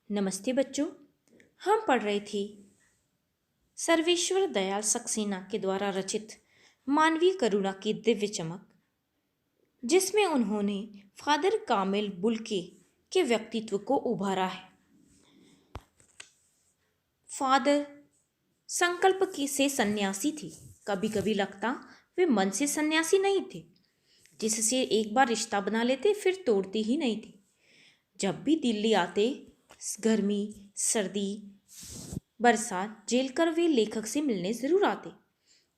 नमस्ते बच्चों। हम पढ़ रहे थे सर्वेश्वर दयाल सक्सेना के द्वारा रचित मानवीय करुणा की दिव्य चमक, जिसमें उन्होंने फादर कामिल बुल्के के व्यक्तित्व को उभारा है। फादर संकल्प की से सन्यासी थे। कभी कभी लगता वे मन से सन्यासी नहीं थे, जिससे एक बार रिश्ता बना लेते फिर तोड़ते ही नहीं थे। जब भी दिल्ली आते, गर्मी, सर्दी, बरसात झेल कर वे लेखक से मिलने जरूर आते।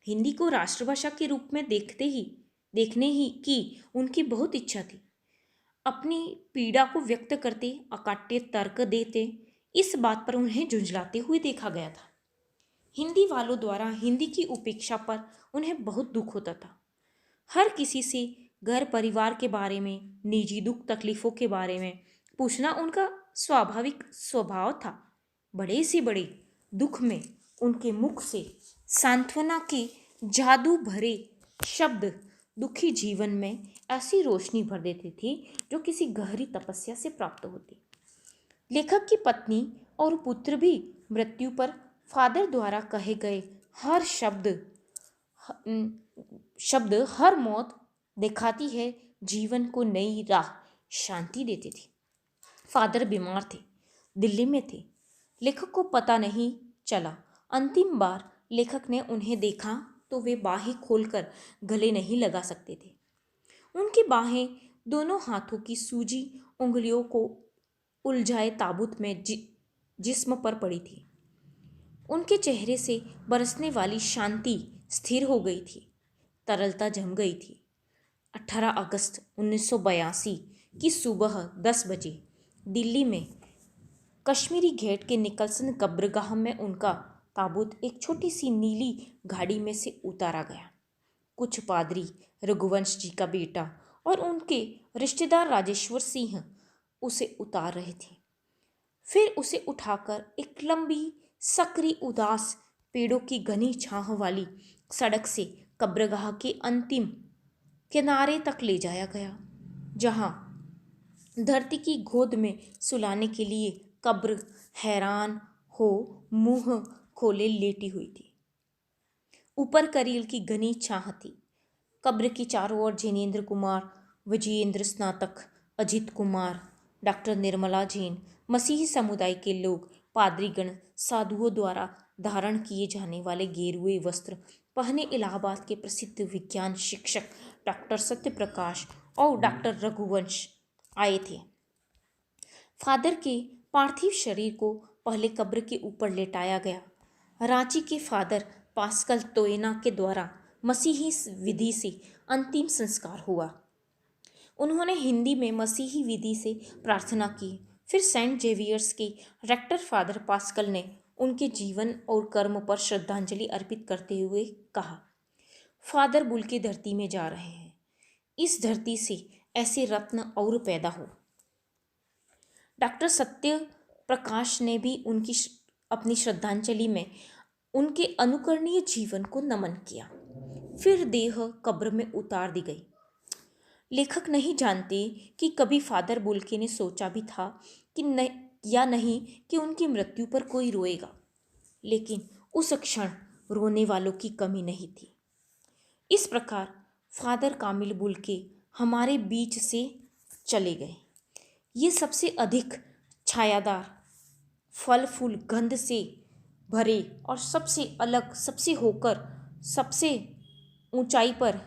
हिंदी को राष्ट्रभाषा के रूप में देखने ही की उनकी बहुत इच्छा थी। अपनी पीड़ा को व्यक्त करते, अकाट्य तर्क देते, इस बात पर उन्हें झुंझलाते हुए देखा गया था। हिंदी वालों द्वारा हिंदी की उपेक्षा पर उन्हें बहुत दुख होता था। हर किसी से घर परिवार के बारे में, निजी दुख तकलीफों के बारे में पूछना उनका स्वाभाविक स्वभाव था। बड़े से बड़े दुख में उनके मुख से सांत्वना के जादू भरे शब्द दुखी जीवन में ऐसी रोशनी भर देते थे जो किसी गहरी तपस्या से प्राप्त होती। लेखक की पत्नी और पुत्र भी मृत्यु पर फादर द्वारा कहे गए हर शब्द हर मौत दिखाती है जीवन को नई राह, शांति देती थी। फादर बीमार थे, दिल्ली में थे। लेखक को पता नहीं चला। अंतिम बार लेखक ने उन्हें देखा तो वे बाहें खोलकर गले नहीं लगा सकते थे। उनकी बाहें दोनों हाथों की सूजी उंगलियों को उलझाए ताबूत में जिस्म पर पड़ी थी। उनके चेहरे से बरसने वाली शांति स्थिर हो गई थी, तरलता जम गई थी। 18 अगस्त 1982 की सुबह 10 बजे दिल्ली में कश्मीरी गेट के निकलसन कब्रगाह में उनका ताबूत एक छोटी सी नीली गाड़ी में से उतारा गया। कुछ पादरी, रघुवंश जी का बेटा और उनके रिश्तेदार राजेश्वर सिंह उसे उतार रहे थे। फिर उसे उठाकर एक लंबी, सकरी, उदास पेड़ों की घनी छाह वाली सड़क से कब्रगाह के अंतिम किनारे तक ले जाया गया, जहां धरती की गोद में सुलाने के लिए कब्र हैरान हो मुंह खोले लेटी हुई थी। ऊपर करील की घनी छाह थी। कब्र की चारों ओर जिनेंद्र कुमार, विजयेंद्र स्नातक, अजित कुमार, डॉक्टर निर्मला जैन, मसीही समुदाय के लोग, पादरीगण, साधुओं द्वारा धारण किए जाने वाले गेरुए वस्त्र पहने इलाहाबाद के प्रसिद्ध विज्ञान शिक्षक डॉक्टर सत्यप्रकाश और डॉक्टर रघुवंश आए थे। फादर के पार्थिव शरीर को पहले कब्र के ऊपर लेटाया गया। रांची के फादर पास्कल तोयना के द्वारा मसीही विधि से अंतिम संस्कार हुआ। उन्होंने हिंदी में मसीही विधि से प्रार्थना की। फिर सेंट जेवियर्स के रेक्टर फादर पास्कल ने उनके जीवन और कर्म पर श्रद्धांजलि अर्पित करते हुए कहा, फादर बुल्के धरती में जा रहे हैं। इस धरती से ऐसे रत्न और पैदा हो। डॉक्टर सत्य प्रकाश ने भी अपनी श्रद्धांजलि में उनके अनुकरणीय जीवन को नमन किया। फिर देह कब्र में उतार दी गई। लेखक नहीं जानते कि कभी फादर बुल्के ने सोचा भी था कि नहीं कि उनकी मृत्यु पर कोई रोएगा, लेकिन उस क्षण रोने वालों की कमी नहीं थी। इस प्रकार फादर कामिल बुल्के हमारे बीच से चले गए। ये सबसे अधिक छायादार, फल फूल गंध से भरे और सबसे अलग, सबसे होकर सबसे ऊंचाई पर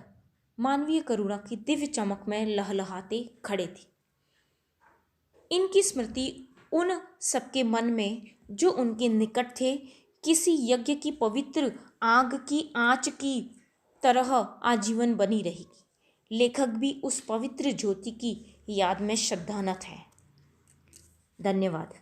मानवीय करुणा की दिव्य चमक में लहलहाते खड़े थे। इनकी स्मृति उन सबके मन में जो उनके निकट थे किसी यज्ञ की पवित्र आग की आंच की तरह आजीवन बनी रहेगी। लेखक भी उस पवित्र ज्योति की याद में श्रद्धानत है। धन्यवाद।